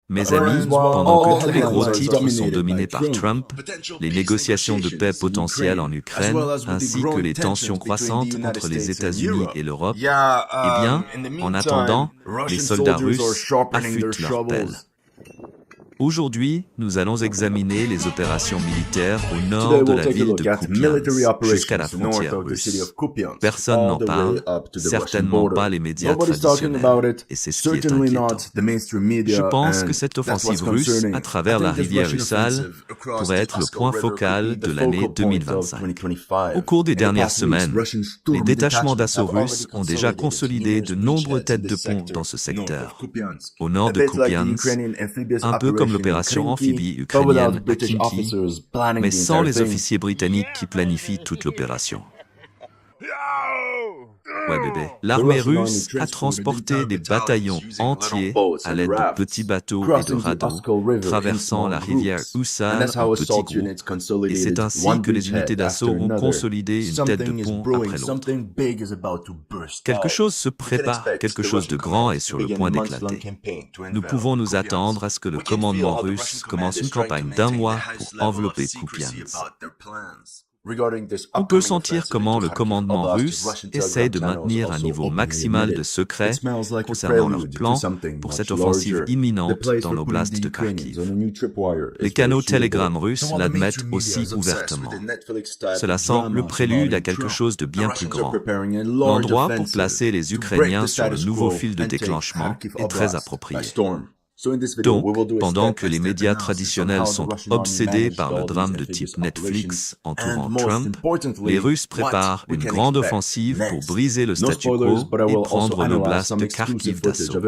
Mes amis, pendant que tous les gros titres sont dominés par Trump, les négociations de paix potentielles en Ukraine, ainsi que les tensions croissantes entre les États-Unis et l'Europe, eh bien, en attendant, les soldats russes affûtent leurs pelles. Aujourd'hui, nous allons examiner les opérations militaires au nord de la ville de Kupiansk, jusqu'à la frontière russe. Personne n'en parle, certainement pas les médias traditionnels, et c'est ce qui est inquiétant. Je pense que cette offensive russe à travers la rivière Ussal pourrait être le point focal de l'année 2025. Au cours des dernières semaines, les détachements d'assaut russes ont déjà consolidé de nombreuses têtes de pont dans ce secteur. Au nord de Kupiansk, un peu comme l'opération amphibie ukrainienne à Khinki, mais sans les officiers britanniques qui planifient toute l'opération. Ouais bébé. L'armée russe a transporté des bataillons entiers à l'aide de petits bateaux et de radeaux, traversant la rivière Ussal en petits groupes, et c'est ainsi que les unités d'assaut ont consolidé une tête de pont après l'autre. Quelque chose se prépare, quelque chose de grand est sur le point d'éclater. Nous pouvons nous attendre à ce que le commandement russe commence une campagne d'1 mois pour envelopper Kupiansk. On peut sentir comment le commandement russe essaie de maintenir un niveau maximal de secret concernant leur plan pour cette offensive imminente dans l'oblast de Kharkiv. Les canaux Telegram russes l'admettent aussi ouvertement. Cela sent le prélude à quelque chose de bien plus grand. L'endroit pour placer les Ukrainiens sur le nouveau fil de déclenchement est très approprié. Donc, pendant que les médias traditionnels sont obsédés par le drame de type Netflix entourant Trump, les Russes préparent une grande offensive pour briser le statu quo et prendre l'oblast de Kharkiv d'assaut.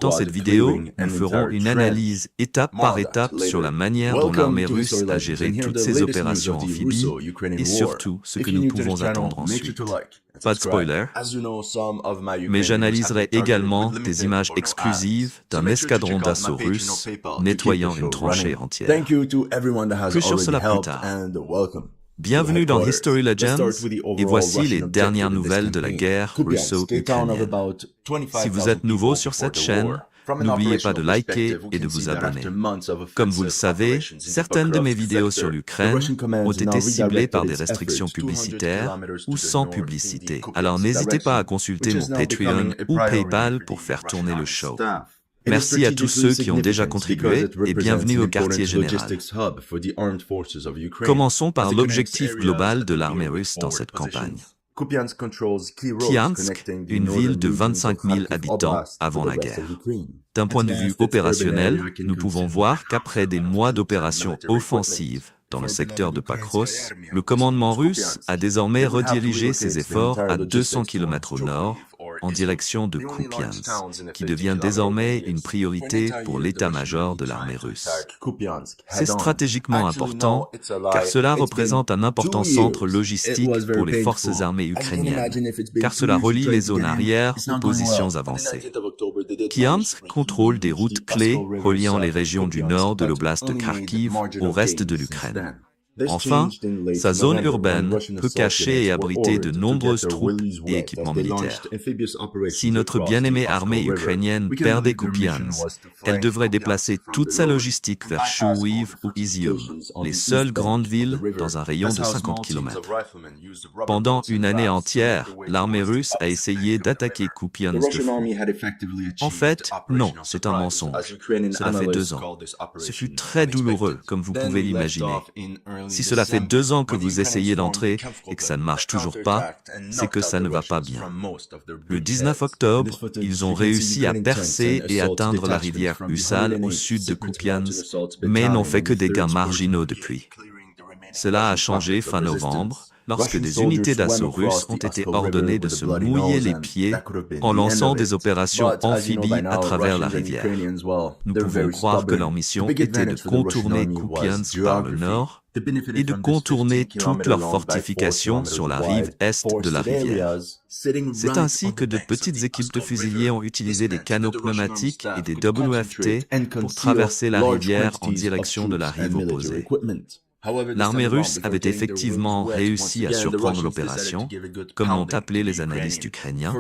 Dans cette vidéo, nous ferons une analyse étape par étape sur la manière dont l'armée russe a géré toutes ces opérations amphibies et surtout ce que nous pouvons attendre ensuite. Pas de spoiler, mais j'analyserai également des images exclusives d'un escadron d'assaut russe nettoyant une tranchée entière. Plus sur cela plus tard. Bienvenue dans History Legends, et voici les dernières nouvelles de la guerre russo-ukrainienne. Si vous êtes nouveau sur cette chaîne, n'oubliez pas de liker et de vous abonner. Comme vous le savez, certaines de mes vidéos sur l'Ukraine ont été ciblées par des restrictions publicitaires ou sans publicité. Alors n'hésitez pas à consulter mon Patreon ou PayPal pour faire tourner le show. Merci à tous ceux qui ont déjà contribué et bienvenue au quartier général. Commençons par l'objectif global de l'armée russe dans cette campagne. Kiansk, une ville de 25 000 habitants avant la guerre. D'un point de vue opérationnel, nous pouvons voir qu'après des mois d'opérations offensives dans le secteur de Pakros, le commandement russe a désormais redirigé ses efforts à 200 km au nord, en direction de Kupiansk, qui devient désormais une priorité pour l'état-major de l'armée russe. C'est stratégiquement important, car cela représente un important centre logistique pour les forces armées ukrainiennes, car cela relie les zones arrières aux positions avancées. Kiansk contrôle des routes clés reliant les régions du nord de l'oblast de Kharkiv au reste de l'Ukraine. Enfin, sa zone urbaine peut cacher et abriter de nombreuses troupes et équipements militaires. Si notre bien-aimée armée ukrainienne perdait Kupiansk, elle devrait déplacer toute sa logistique vers Chuhuiv ou Izium, les seules grandes villes dans un rayon de 50 km. Pendant une année entière, l'armée russe a essayé d'attaquer Kupiansk de front. En fait, non, c'est un mensonge. Cela fait 2 ans. Ce fut très douloureux, comme vous pouvez l'imaginer. Si cela fait 2 ans que vous essayez d'entrer et que ça ne marche toujours pas, c'est que ça ne va pas bien. Le 19 octobre, ils ont réussi à percer et atteindre la rivière Ussal au sud de Kupiansk, mais n'ont fait que des gains marginaux depuis. Cela a changé fin novembre, lorsque des unités d'assaut russes ont été ordonnées de se mouiller les pieds en lançant des opérations amphibies à travers la rivière. Nous pouvons croire que leur mission était de contourner Kupiansk par le nord et de contourner toutes leurs fortifications sur la rive est de la rivière. C'est ainsi que de petites équipes de fusiliers ont utilisé des canaux pneumatiques et des WFT pour traverser la rivière en direction de la rive opposée. L'armée russe avait effectivement réussi à surprendre l'opération, comme l'ont appelé les analystes ukrainiens.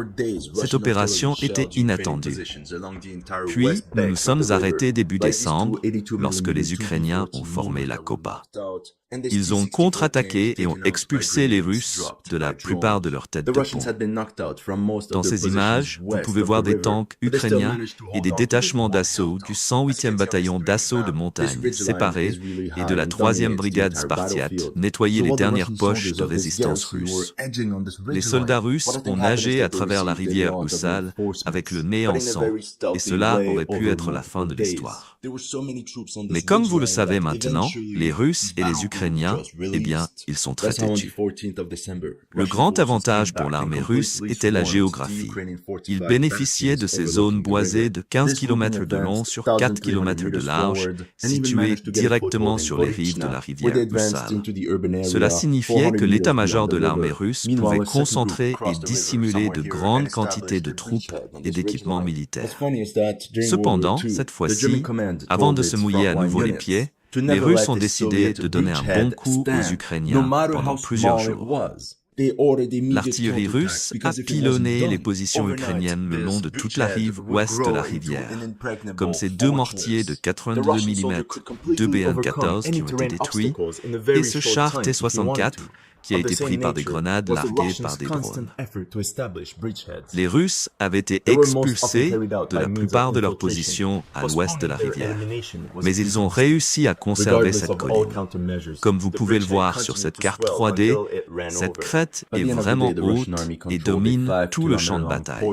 Cette opération était inattendue. Puis, nous nous sommes arrêtés début décembre, lorsque les Ukrainiens ont formé la Koba. Ils ont contre-attaqué et ont expulsé les Russes de la plupart de leurs têtes de pont. Dans ces images, vous pouvez voir des tanks ukrainiens et des détachements d'assaut du 108e bataillon d'assaut de montagne séparés et de la 3e brigade spartiate nettoyer les dernières poches de résistance russe. Les soldats russes ont nagé à travers la rivière Oussal avec le nez en sang, et cela aurait pu être la fin de l'histoire. Mais comme vous le savez maintenant, les Russes et les Ukrainiens, eh bien, ils sont très têtus. Le grand avantage pour l'armée russe était la géographie. Ils bénéficiaient de ces zones boisées de 15 km de long sur 4 km de large, situées directement sur les rives de la rivière Oussal. Cela signifiait que l'état-major de l'armée russe pouvait concentrer et dissimuler de grandes quantités de troupes et d'équipements militaires. Cependant, cette fois-ci, avant de se mouiller à nouveau les pieds, les Russes ont décidé de donner un bon coup aux Ukrainiens pendant plusieurs jours. L'artillerie russe a pilonné les positions ukrainiennes le long de toute la rive ouest de la rivière, comme ces deux mortiers de 82 mm, deux BN-14 qui ont été détruits, et ce char T-64 qui a été pris par des grenades larguées par des drones. Les Russes avaient été expulsés de la plupart de leurs positions à l'ouest de la rivière, mais ils ont réussi à conserver cette colline. Comme vous pouvez le voir sur cette carte 3D, cette crête est vraiment haute et domine tout le champ de bataille.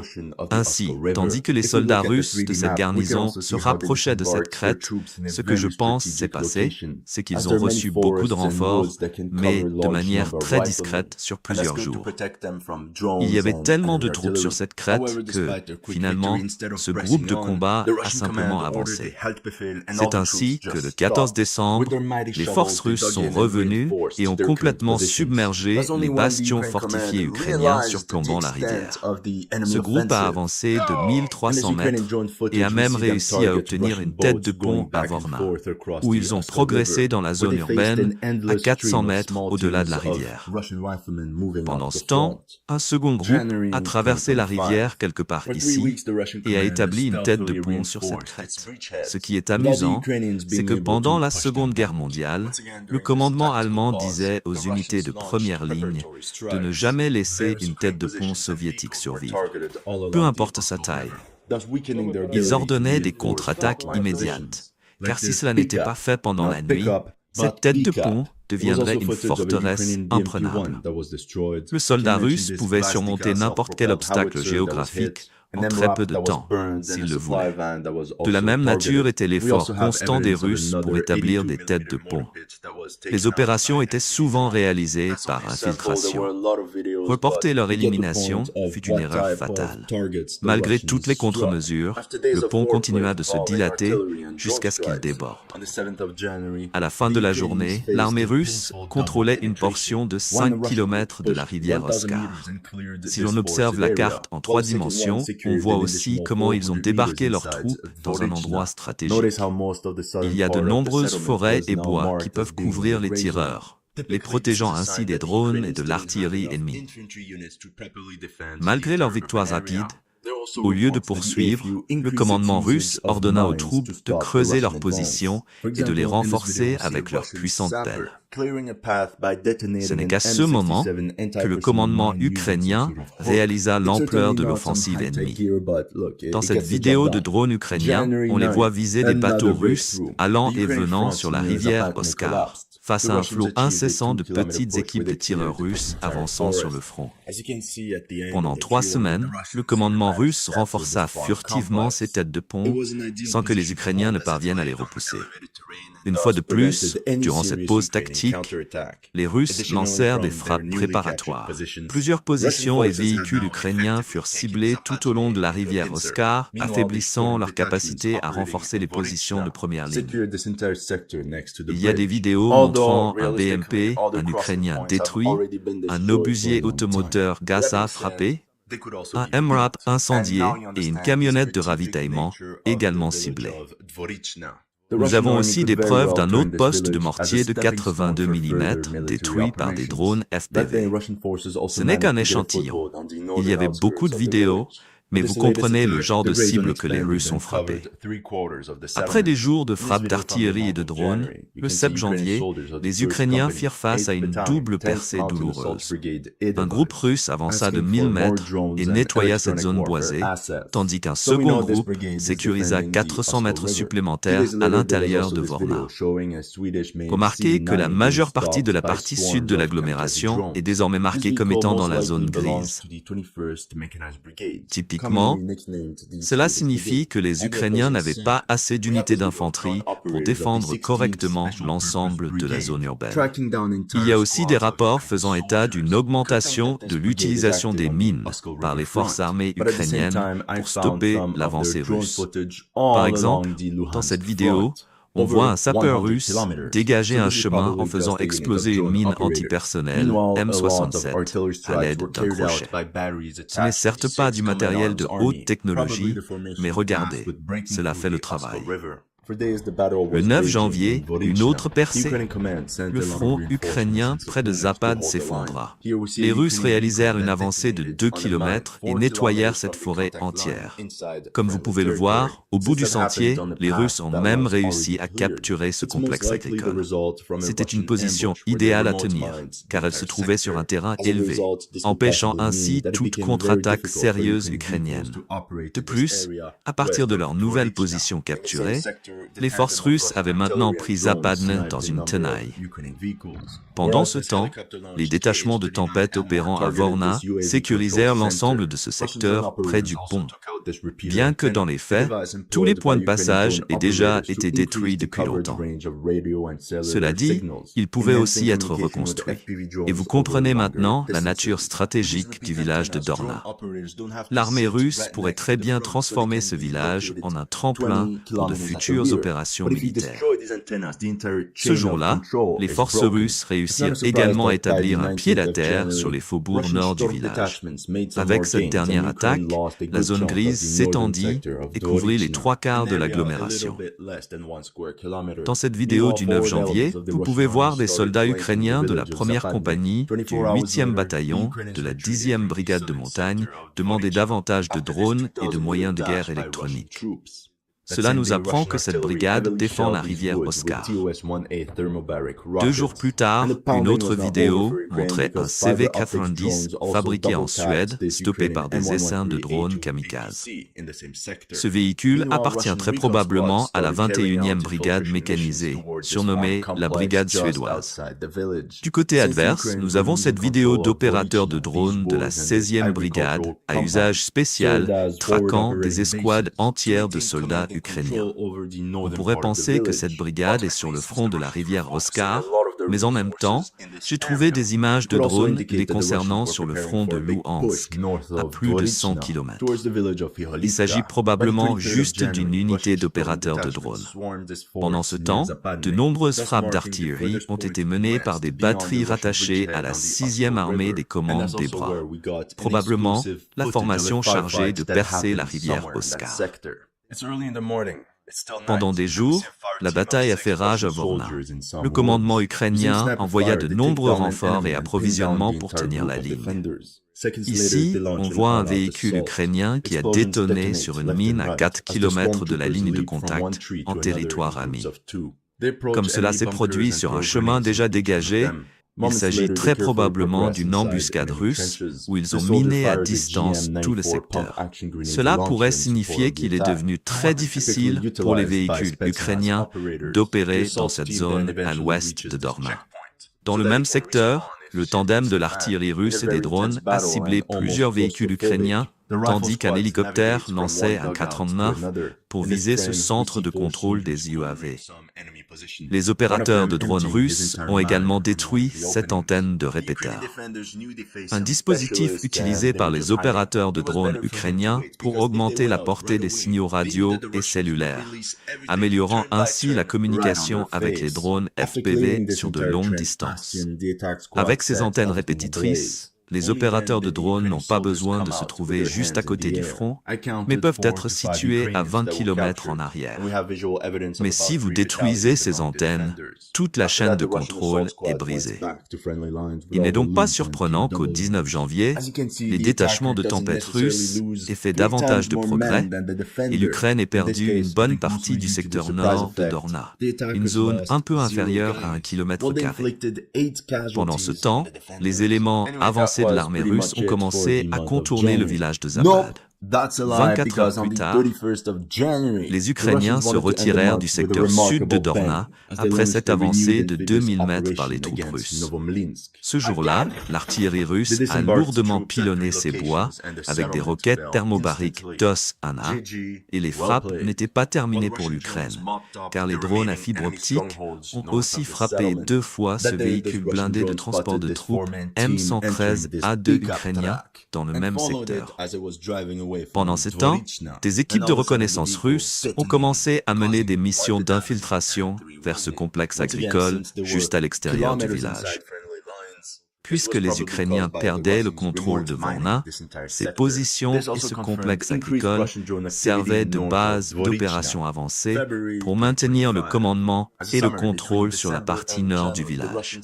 Ainsi, tandis que les soldats russes de cette garnison se rapprochaient de cette crête, ce que je pense s'est passé, c'est qu'ils ont reçu beaucoup de renforts, mais de manière très discrète sur plusieurs jours. Il y avait tellement de troupes sur cette crête que, finalement, ce groupe de combat a simplement avancé. C'est ainsi que le 14 décembre, les forces russes sont revenues et ont complètement submergé les bastions fortifiés ukrainiens surplombant la rivière. Ce groupe a avancé de 1300 mètres et a même réussi à obtenir une tête de pont à Vorna, où ils ont progressé dans la zone urbaine à 400 mètres au-delà de la rivière. Pendant ce temps, un second groupe a traversé la rivière quelque part ici et a établi une tête de pont sur cette crête. Ce qui est amusant, c'est que pendant la Seconde Guerre mondiale, le commandement allemand disait aux unités de première ligne de ne jamais laisser une tête de pont soviétique survivre, peu importe sa taille. Ils ordonnaient des contre-attaques immédiates, car si cela n'était pas fait pendant la nuit, cette tête de pont deviendrait une forteresse imprenable. Le soldat russe pouvait surmonter n'importe quel obstacle géographique en très peu de temps, s'il le voulait. De la même nature était l'effort constant des Russes pour établir des têtes de pont. Les opérations étaient souvent réalisées par infiltration. Reporter leur élimination fut une erreur fatale. Malgré toutes les contre-mesures, le pont continua de se dilater jusqu'à ce qu'il déborde. À la fin de la journée, l'armée russe contrôlait une portion de 5 km de la rivière Oskar. Si l'on observe la carte en 3 dimensions, on voit aussi comment ils ont débarqué leurs troupes dans un endroit stratégique. Il y a de nombreuses forêts et bois qui peuvent couvrir les tireurs, les protégeant ainsi des drones et de l'artillerie ennemie. Malgré leurs victoires rapides, au lieu de poursuivre, le commandement russe ordonna aux troupes de creuser leurs positions et de les renforcer avec leurs puissantes pelles. Ce n'est qu'à ce moment que le commandement ukrainien réalisa l'ampleur de l'offensive ennemie. Dans cette vidéo de drones ukrainiens, on les voit viser des bateaux russes allant et venant sur la rivière Oskar, face à un flot incessant de petites équipes de tireurs russes avançant sur le front. Pendant 3 semaines, le commandement russe renforça furtivement ses têtes de pont sans que les Ukrainiens ne parviennent à les repousser. Une fois de plus, durant cette pause tactique, les Russes lancèrent des frappes préparatoires. Plusieurs positions et véhicules ukrainiens furent ciblés tout au long de la rivière Oskar, affaiblissant leur capacité à renforcer les positions de première ligne. Il y a des vidéos montrant un BMP, un Ukrainien détruit, un obusier automoteur Gaza frappé, un MRAP incendié et une camionnette de ravitaillement également ciblée. Nous avons aussi des preuves d'un autre poste de mortier de 82 mm détruit par des drones FPV. Ce n'est qu'un échantillon. Il y avait beaucoup de vidéos, mais vous comprenez le genre de cible que les Russes ont frappé. Après des jours de frappes d'artillerie et de drones, le 7 janvier, les Ukrainiens firent face à une double percée douloureuse. Un groupe russe avança de 1000 mètres et nettoya cette zone boisée, tandis qu'un second groupe sécurisa 400 mètres supplémentaires à l'intérieur de Vorna. Remarquez que la majeure partie de la partie sud de l'agglomération est désormais marquée comme étant dans la zone grise. Typiquement, cela signifie que les Ukrainiens n'avaient pas assez d'unités d'infanterie pour défendre correctement l'ensemble de la zone urbaine. Il y a aussi des rapports faisant état d'une augmentation de l'utilisation des mines par les forces armées ukrainiennes pour stopper l'avancée russe. Par exemple, dans cette vidéo, on voit un sapeur russe dégager un chemin en faisant exploser une mine antipersonnel M67 à l'aide d'un crochet. Ce n'est certes pas du matériel de haute technologie, mais regardez, cela fait le travail. Le 9 janvier, une autre percée. Le front ukrainien près de Zapad s'effondra. Les Russes réalisèrent une avancée de 2 km et nettoyèrent cette forêt entière. Comme vous pouvez le voir, au bout du sentier, les Russes ont même réussi à capturer ce complexe agricole. C'était une position idéale à tenir, car elle se trouvait sur un terrain élevé, empêchant ainsi toute contre-attaque sérieuse ukrainienne. De plus, à partir de leur nouvelle position capturée, les forces russes avaient maintenant pris Zapadne dans une tenaille. Pendant ce temps, les détachements de tempête opérant à Vorna sécurisèrent l'ensemble de ce secteur près du pont. Bien que dans les faits, tous les points de passage aient déjà été détruits depuis longtemps. Cela dit, ils pouvaient aussi être reconstruits. Et vous comprenez maintenant la nature stratégique du village de Dorna. L'armée russe pourrait très bien transformer ce village en un tremplin pour de futures opérations militaires. Ce jour-là, les forces russes réussirent également à établir un pied-à-terre sur les faubourgs nord du village. Avec cette dernière attaque, la zone grise s'étendit et couvrit les 3/4 de l'agglomération. Dans cette vidéo du 9 janvier, vous pouvez voir des soldats ukrainiens de la 1re compagnie du 8e bataillon de la 10e brigade de montagne demander davantage de drones et de moyens de guerre électroniques. Cela nous apprend que cette brigade défend la rivière Oskar. 2 jours plus tard, une autre vidéo montrait un CV-90 fabriqué en Suède, stoppé par des essaims de drones kamikazes. Ce véhicule appartient très probablement à la 21e brigade mécanisée, surnommée la brigade suédoise. Du côté adverse, nous avons cette vidéo d'opérateurs de drones de la 16e brigade à usage spécial, traquant des escouades entières de soldats ukrainiens. On pourrait penser que cette brigade est sur le front de la rivière Oskar, mais en même temps, j'ai trouvé des images de drones les concernant sur le front de Luhansk, à plus de 100 km. Il s'agit probablement juste d'une unité d'opérateurs de drones. Pendant ce temps, de nombreuses frappes d'artillerie ont été menées par des batteries rattachées à la 6e armée des commandes des bras, probablement la formation chargée de percer la rivière Oskar. Pendant des jours, la bataille a fait rage à Vorna. Le commandement ukrainien envoya de nombreux renforts et approvisionnements pour tenir la ligne. Ici, on voit un véhicule ukrainien qui a détonné sur une mine à 4 km de la ligne de contact en territoire ami. Comme cela s'est produit sur un chemin déjà dégagé, il s'agit très probablement d'une embuscade russe où ils ont miné à distance tout le secteur. Cela pourrait signifier qu'il est devenu très difficile pour les véhicules ukrainiens d'opérer dans cette zone à l'ouest de Dorna. Dans le même secteur, le tandem de l'artillerie russe et des drones a ciblé plusieurs véhicules ukrainiens, tandis qu'un hélicoptère lançait un K-39 pour viser ce centre de contrôle des UAV. Les opérateurs de drones russes ont également détruit cette antenne de répéteur. Un dispositif utilisé par les opérateurs de drones ukrainiens pour augmenter la portée des signaux radio et cellulaires, améliorant ainsi la communication avec les drones FPV sur de longues distances. Avec ces antennes répétitrices, les opérateurs de drones n'ont pas besoin de se trouver juste à côté du front, mais peuvent être situés à 20 km en arrière. Mais si vous détruisez ces antennes, toute la chaîne de contrôle est brisée. Il n'est donc pas surprenant qu'au 19 janvier, les détachements de tempêtes russes aient fait davantage de progrès et l'Ukraine ait perdu une bonne partie du secteur nord de Dorna, une zone un peu inférieure à 1 km². Pendant ce temps, les éléments avancés de l'armée russe ont commencé à contourner le village de Zabad. 24 heures plus tard, les Ukrainiens se retirèrent du secteur sud de Dorna après cette avancée de 2000 mètres par les troupes russes. Ce jour-là, l'artillerie russe a lourdement pilonné ces bois avec des roquettes thermobariques TOS-ANA et les frappes n'étaient pas terminées pour l'Ukraine, car les drones à fibre optique ont aussi frappé 2 fois ce véhicule blindé de transport de troupes M113A2 ukrainien dans le même secteur. Pendant ce temps, des équipes de reconnaissance russes ont commencé à mener des missions d'infiltration vers ce complexe agricole juste à l'extérieur du village. Puisque les Ukrainiens perdaient le contrôle de Vorna, ces positions et ce complexe agricole servaient de base d'opérations avancées pour maintenir le commandement et le contrôle sur la partie nord du village.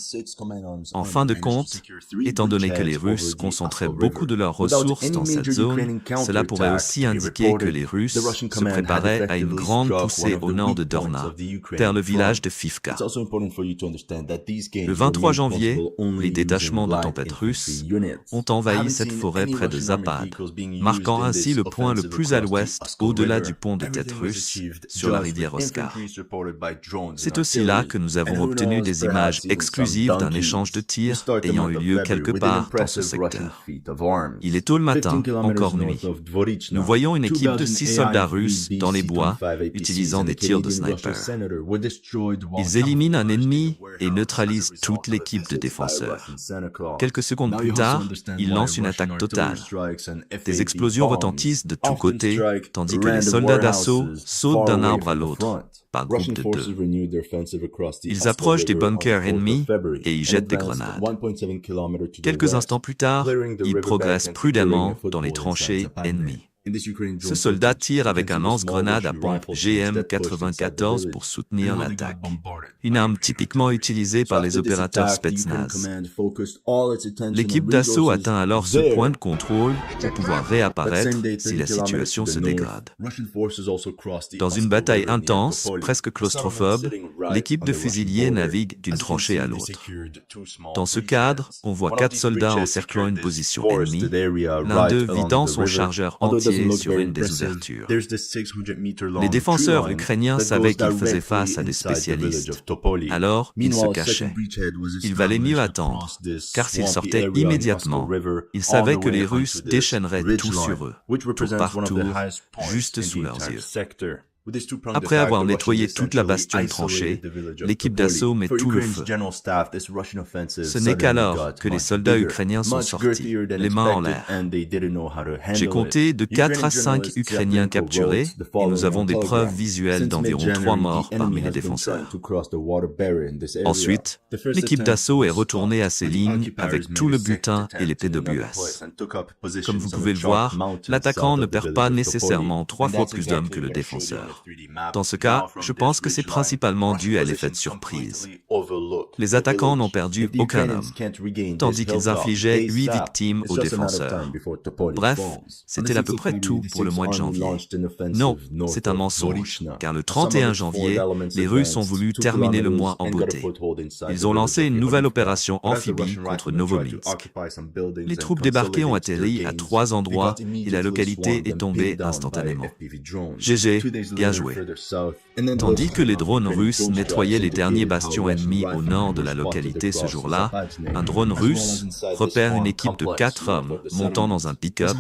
En fin de compte, étant donné que les Russes concentraient beaucoup de leurs ressources dans cette zone, cela pourrait aussi indiquer que les Russes se préparaient à une grande poussée au nord de Dorna, vers le village de Fivka. Le 23 janvier, les détachements de tempêtes russes ont envahi cette forêt près de Zapad, marquant ainsi le point le plus à l'ouest au-delà du pont de tête russe sur la rivière Oskar. C'est aussi là que nous avons obtenu des images exclusives d'un échange de tirs ayant eu lieu quelque part dans ce secteur. Il est tôt le matin, encore nuit. Nous voyons une équipe de 6 soldats russes dans les bois utilisant des tirs de sniper. Ils éliminent un ennemi et neutralisent toute l'équipe de défenseurs. Quelques secondes plus tard, ils lancent une attaque totale. Des explosions retentissent de tous côtés, tandis que les soldats d'assaut sautent d'un arbre à l'autre, par groupe de 2. Ils approchent des bunkers ennemis et y jettent des grenades. Quelques instants plus tard, ils progressent prudemment dans les tranchées ennemies. Ce soldat tire avec un lance-grenade à pompe GM-94 pour soutenir l'attaque, une arme typiquement utilisée par les opérateurs Spetsnaz. L'équipe d'assaut atteint alors ce point de contrôle pour pouvoir réapparaître si la situation se dégrade. Dans une bataille intense, presque claustrophobe, l'équipe de fusiliers navigue d'une tranchée à l'autre. Dans ce cadre, on voit 4 soldats encerclant une position ennemie, l'un d'eux vidant son chargeur entier sur une des ouvertures. Les défenseurs ukrainiens savaient qu'ils faisaient face à des spécialistes. Alors, ils se cachaient. Il valait mieux attendre, car s'ils sortaient immédiatement, ils savaient que les Russes déchaîneraient tout sur eux, tout partout, juste sous leurs yeux. Après avoir nettoyé toute la bastion tranchée, l'équipe d'assaut met tout le feu. Ce n'est qu'alors que les soldats ukrainiens sont sortis, les mains en l'air. J'ai compté de 4 à 5 Ukrainiens capturés et nous avons des preuves visuelles d'environ 3 morts parmi les défenseurs. Ensuite, l'équipe d'assaut est retournée à ses lignes avec tout le butin et les PWS. Comme vous pouvez le voir, l'attaquant ne perd pas nécessairement 3 fois plus d'hommes que le défenseur. Dans ce cas, je pense que c'est principalement dû à l'effet de surprise. Les attaquants n'ont perdu aucun homme, tandis qu'ils infligeaient 8 victimes aux défenseurs. Bref, c'était à peu près tout pour le mois de janvier. Non, c'est un mensonge, car le 31 janvier, les Russes ont voulu terminer le mois en beauté. Ils ont lancé une nouvelle opération amphibie contre Novominsk. Les troupes débarquées ont atterri à 3 endroits et la localité est tombée instantanément. GG, bien joué. Tandis que les drones russes nettoyaient les derniers bastions ennemis au nord de la localité ce jour-là, un drone russe repère une équipe de 4 hommes montant dans un pick-up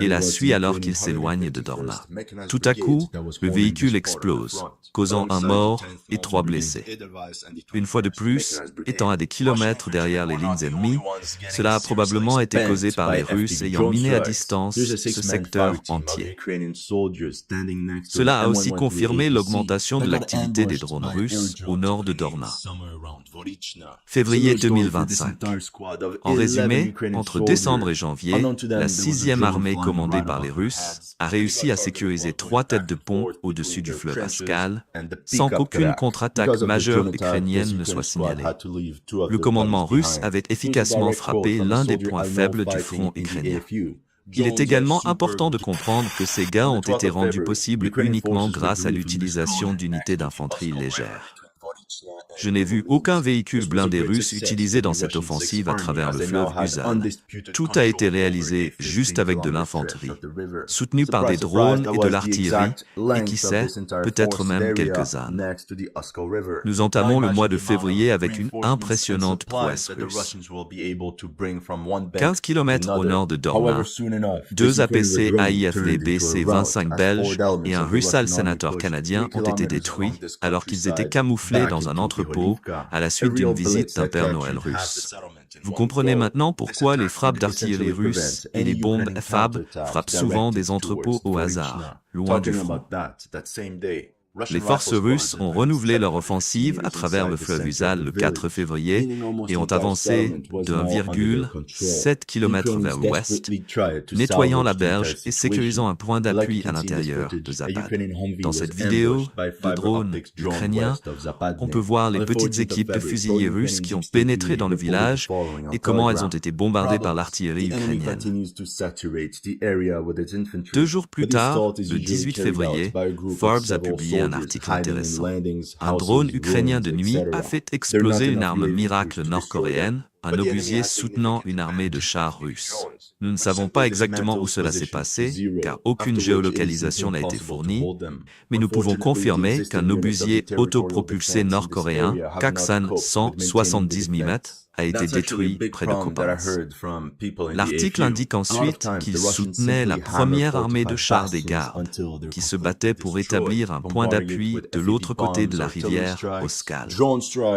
et la suit alors qu'il s'éloigne de Dorna. Tout à coup, le véhicule explose, causant un mort et 3 blessés. Une fois de plus, étant à des kilomètres derrière les lignes ennemies, cela a probablement été causé par les Russes ayant miné à distance ce secteur entier. Cela a a aussi confirmé l'augmentation de l'activité des drones russes au nord de Dorna. Février 2025. En résumé, entre décembre et janvier, la 6e armée commandée par les Russes a réussi à sécuriser 3 têtes de pont au-dessus du fleuve Askal, sans qu'aucune contre-attaque majeure ukrainienne ne soit signalée. Le commandement russe avait efficacement frappé l'un des points faibles du front ukrainien. Il est également important de comprendre que ces gains ont été rendus possibles uniquement grâce à l'utilisation d'unités d'infanterie légère. Je n'ai vu aucun véhicule blindé russe utilisé dans cette offensive à travers le fleuve Uzal. Tout a été réalisé juste avec de l'infanterie, soutenu par des drones et de l'artillerie, et qui sait, peut-être même quelques ânes. Nous entamons le mois de février avec une impressionnante prouesse russe. 15 km au nord de Dorna, 2 APC AIFV BC-25 belges et un Russell Senator canadien ont été détruits alors qu'ils étaient camouflés dans un entrepôt à la suite d'une visite d'un Père Noël russe. Vous comprenez maintenant pourquoi les frappes d'artillerie russe et les bombes FAB frappent souvent des entrepôts au hasard, loin du front. Les forces russes ont renouvelé leur offensive à travers le fleuve Uzal le 4 février et ont avancé de 1,7 km vers l'ouest, nettoyant la berge et sécurisant un point d'appui à l'intérieur de Zapad. Dans cette vidéo de drones ukrainiens, on peut voir les petites équipes de fusiliers russes qui ont pénétré dans le village et comment elles ont été bombardées par l'artillerie ukrainienne. 2 jours plus tard, le 18 février, Forbes a publié un article intéressant. Un drone ukrainien de nuit a fait exploser une arme miracle nord-coréenne, un obusier soutenant une armée de chars russes. Nous ne savons pas exactement où cela s'est passé, car aucune géolocalisation n'a été fournie, mais nous pouvons confirmer qu'un obusier autopropulsé nord-coréen, Kaksan 170 mm, a été détruit près de Kopansk. L'article indique ensuite qu'il soutenait la première armée de chars des gardes, qui se battait pour établir un point d'appui de l'autre côté de la rivière Oskal.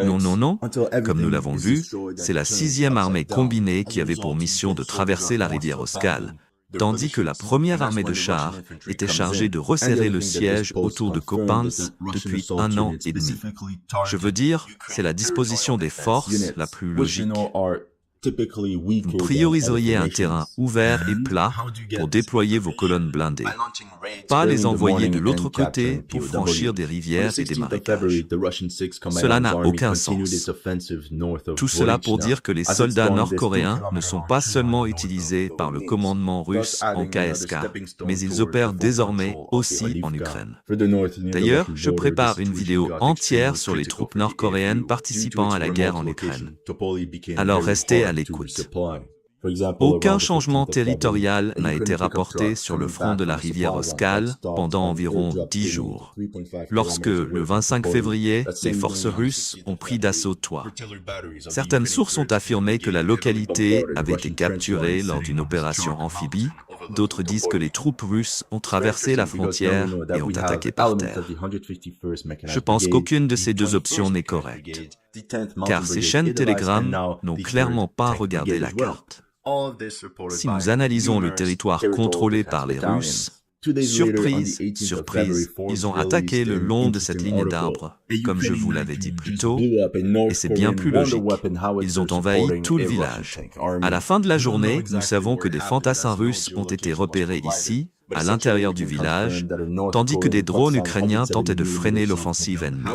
Non, comme nous l'avons vu, c'est la 6e armée combinée qui avait pour mission de traverser la rivière Oskal, tandis que la première armée de chars était chargée de resserrer le siège autour de Kopansk depuis 1 an et demi. Je veux dire, c'est la disposition des forces la plus logique. Vous prioriseriez un terrain ouvert et plat pour déployer vos colonnes blindées, pas les envoyer de l'autre côté pour franchir des rivières et des marécages. Cela n'a aucun sens. Tout cela pour dire que les soldats nord-coréens ne sont pas seulement utilisés par le commandement russe en KSK, mais ils opèrent désormais aussi en Ukraine. D'ailleurs, je prépare une vidéo entière sur les troupes nord-coréennes participant à la guerre en Ukraine. Alors restez à l'écoute. Aucun changement territorial n'a été rapporté sur le front de la rivière Oskal pendant environ 10 jours, lorsque, le 25 février, les forces russes ont pris d'assaut Toit. Certaines sources ont affirmé que la localité avait été capturée lors d'une opération amphibie, d'autres disent que les troupes russes ont traversé la frontière et ont attaqué par terre. Je pense qu'aucune de ces 2 options n'est correcte, car ces chaînes Telegram n'ont clairement pas regardé la carte. Si nous analysons le territoire contrôlé par les Russes, surprise, ils ont attaqué le long de cette ligne d'arbres, comme je vous l'avais dit plus tôt, et c'est bien plus logique. Ils ont envahi tout le village. À la fin de la journée, nous savons que des fantassins russes ont été repérés ici, à l'intérieur du village, tandis que des drones ukrainiens tentaient de freiner l'offensive ennemie.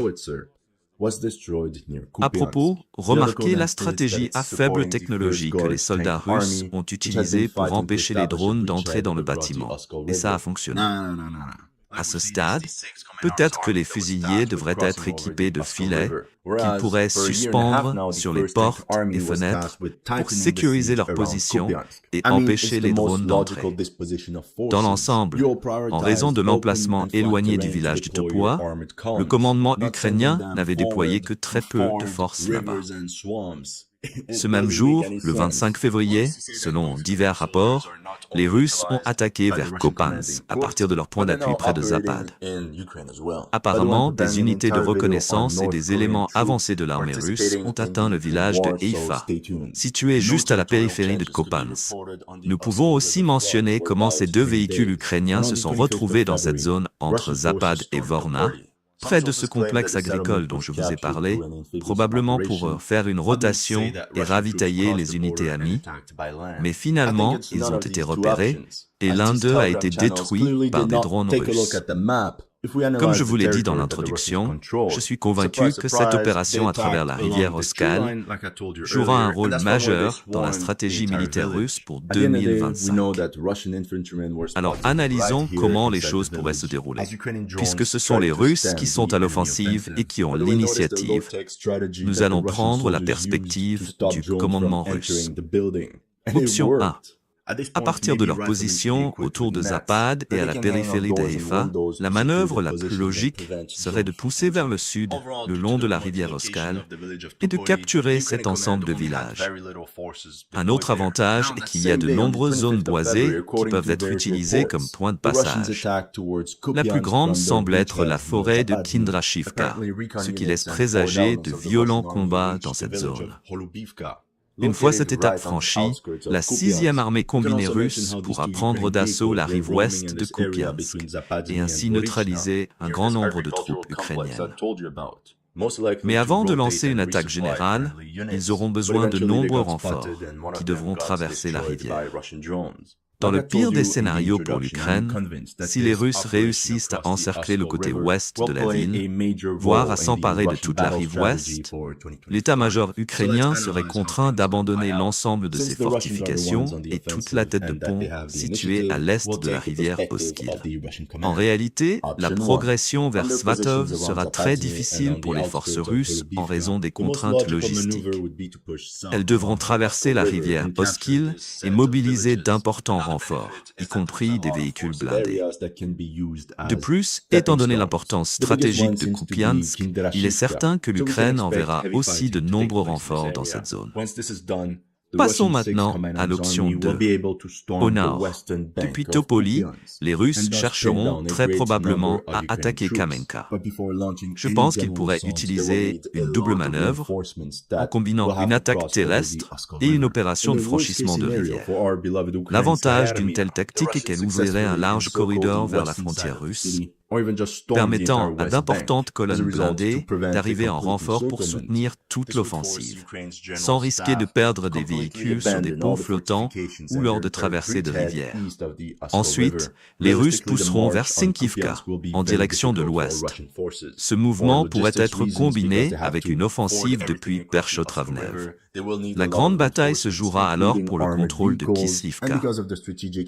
À propos, remarquez la stratégie à faible technologie que les soldats russes ont utilisée pour empêcher les drones d'entrer dans le bâtiment. Et ça a fonctionné. À ce stade, peut-être que les fusiliers devraient être équipés de filets qu'ils pourraient suspendre sur les portes et fenêtres pour sécuriser leur position et empêcher les drones d'entrer. Dans l'ensemble, en raison de l'emplacement éloigné du village du Topua, le commandement ukrainien n'avait déployé que très peu de forces là-bas. Ce même jour, le 25 février, selon divers rapports, les Russes ont attaqué vers Kopansk, à partir de leur point d'appui près de Zapad. Apparemment, des unités de reconnaissance et des éléments avancés de l'armée russe ont atteint le village de Eifa, situé juste à la périphérie de Kopansk. Nous pouvons aussi mentionner comment ces deux véhicules ukrainiens se sont retrouvés dans cette zone entre Zapad et Vorna, près de ce complexe agricole dont je vous ai parlé, probablement pour faire une rotation et ravitailler les unités amies, mais finalement, ils ont été repérés et l'un d'eux a été détruit par des drones russes. Comme je vous l'ai dit dans l'introduction, je suis convaincu que cette opération à travers la rivière Oskal jouera un rôle majeur dans la stratégie militaire russe pour 2025. Alors analysons comment les choses pourraient se dérouler. Puisque ce sont les Russes qui sont à l'offensive et qui ont l'initiative, nous allons prendre la perspective du commandement russe. Option 1. À partir de leur position autour de Zapad et à la périphérie d'Eifa, la manœuvre la plus logique serait de pousser vers le sud, le long de la rivière Oskal, et de capturer cet ensemble de villages. Un autre avantage est qu'il y a de nombreuses zones boisées qui peuvent être utilisées comme point de passage. La plus grande semble être la forêt de Kindrashivka, ce qui laisse présager de violents combats dans cette zone. Une fois cette étape franchie, la 6e armée combinée russe pourra prendre d'assaut la rive ouest de Kupiansk et ainsi neutraliser un grand nombre de troupes ukrainiennes. Mais avant de lancer une attaque générale, ils auront besoin de nombreux renforts qui devront traverser la rivière. Dans le pire des scénarios pour l'Ukraine, si les Russes réussissent à encercler le côté ouest de la ville, voire à s'emparer de toute la rive ouest, l'état-major ukrainien serait contraint d'abandonner l'ensemble de ses fortifications et toute la tête de pont située à l'est de la rivière Oskil. En réalité, la progression vers Svatov sera très difficile pour les forces russes en raison des contraintes logistiques. Elles devront traverser la rivière Oskil et mobiliser d'importants renforts, y compris des véhicules blindés. De plus, étant donné l'importance stratégique de Kupiansk, il est certain que l'Ukraine enverra aussi de nombreux renforts dans cette zone. Passons maintenant à l'option 2. Au nord, depuis Topoli, les Russes chercheront très probablement à attaquer Kamenka. Je pense qu'ils pourraient utiliser une double manœuvre en combinant une attaque terrestre et une opération de franchissement de rivière. L'avantage d'une telle tactique est qu'elle ouvrirait un large corridor vers la frontière russe, permettant à d'importantes colonnes blindées d'arriver en renfort pour soutenir toute l'offensive, sans risquer de perdre des véhicules sur des ponts flottants ou lors de traversées de rivières. Ensuite, les Russes pousseront vers Sinkivka, en direction de l'ouest. Ce mouvement pourrait être combiné avec une offensive depuis Perchotravnev. La grande bataille se jouera alors pour le contrôle de Kislivka.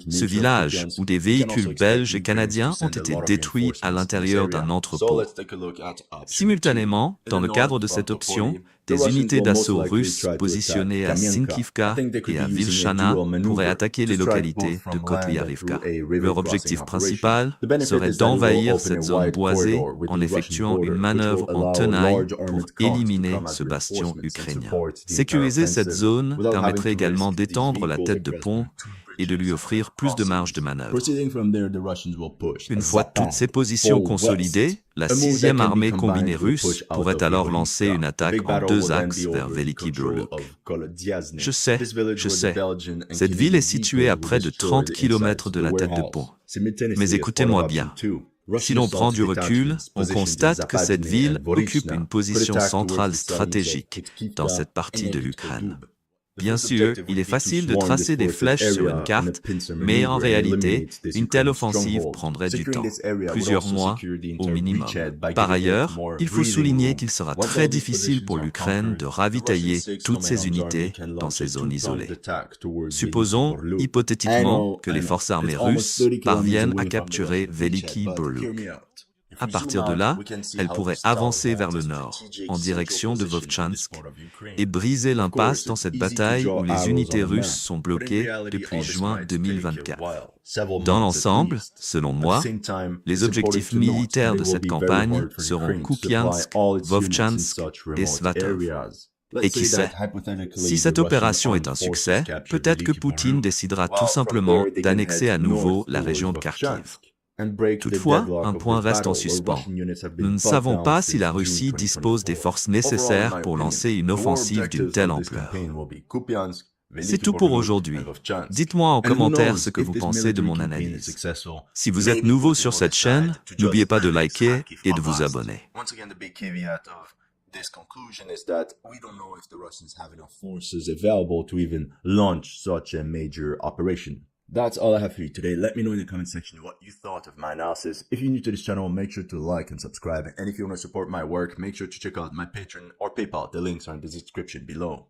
Ce village, où des véhicules belges et canadiens ont été détruits à l'intérieur d'un entrepôt. Simultanément, dans le cadre de cette option, des unités d'assaut russes positionnées à Sinkivka et à Vilchana pourraient attaquer les localités de Kotlyarivka. Leur objectif principal serait d'envahir cette zone boisée en effectuant une manœuvre en tenaille pour éliminer ce bastion ukrainien. Sécuriser cette zone permettrait également d'étendre la tête de pont et de lui offrir plus de marge de manœuvre. Une fois toutes ces positions consolidées, la 6e armée combinée russe pourrait alors lancer une attaque en 2 axes vers Veliki Broluk. Je sais, cette ville est située à près de 30 km de la tête de pont. Mais écoutez-moi bien. Si l'on prend du recul, on constate que cette ville occupe une position centrale stratégique dans cette partie de l'Ukraine. Bien sûr, il est facile de tracer des flèches sur une carte, mais en réalité, une telle offensive prendrait du temps, plusieurs mois au minimum. Par ailleurs, il faut souligner qu'il sera très difficile pour l'Ukraine de ravitailler toutes ses unités dans ces zones isolées. Supposons, hypothétiquement, que les forces armées russes parviennent à capturer Veliki Broluk. À partir de là, elles pourraient avancer vers le nord, en direction de Vovchansk, et briser l'impasse dans cette bataille où les unités russes sont bloquées depuis juin 2024. Dans l'ensemble, selon moi, les objectifs militaires de cette campagne seront Kupiansk, Vovchansk et Svatov. Et qui sait, si cette opération est un succès, peut-être que Poutine décidera tout simplement d'annexer à nouveau la région de Kharkiv. Toutefois, un point reste en suspens. Nous ne savons pas si la Russie dispose des forces nécessaires pour lancer une offensive d'une telle ampleur. C'est tout pour aujourd'hui. Dites-moi en commentaire ce que vous pensez de mon analyse. Si vous êtes nouveau sur cette chaîne, n'oubliez pas de liker et de vous abonner. This conclusion is that we don't know if the Russians have enough forces available to even launch such a major operation. That's all I have for you today. Let me know in the comment section what you thought of my analysis. If you're new to this channel, make sure to like and subscribe. And if you want to support my work, make sure to check out my Patreon or PayPal. The links are in the description below.